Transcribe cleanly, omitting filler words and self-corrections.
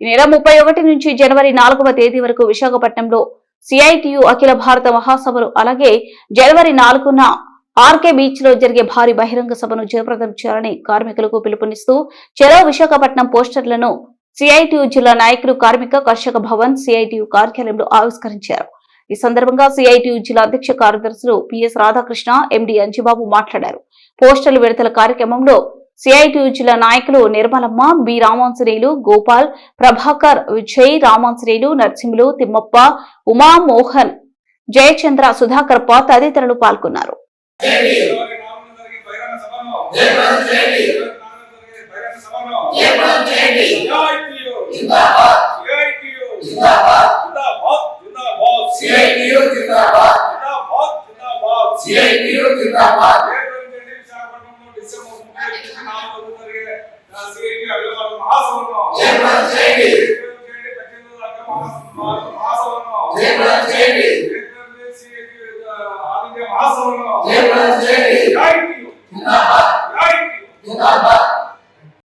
ఈ నెల 31 నుంచి జనవరి 4వ తేదీ వరకు విశాఖపట్నంలో సిఐటియు అఖిల భారత మహాసభలు, అలాగే జనవరి 4న ఆర్కే బీచ్ లో జరిగే భారీ బహిరంగ సభను జయప్రదం చేయాలని కార్మికులకు పిలుపునిస్తూ చలో విశాఖపట్నం పోస్టర్లను సిఐటియు జిల్లా నాయకులు కార్మిక కర్షక భవన్ సిఐటియు కార్యాలయంలో ఆవిష్కరించారు. ఈ సందర్భంగా సిఐటియు జిల్లా అధ్యక్ష కార్యదర్శులు పిఎస్ రాధాకృష్ణ, ఎండి అంజిబాబు మాట్లాడారు. పోస్టర్లు విడుదల కార్యక్రమంలో సిఐటియు జిల్లా నాయకులు నిర్మలమ్మ, బి రామాంజనేయులు, గోపాల్, ప్రభాకర్, విజయ్, రామాంజనేయులు, నరసింహులు, తిమ్మప్ప, ఉమా, మోహన్, జయచంద్ర, సుధాకర్ తదితరులు పాల్గొన్నారు. జై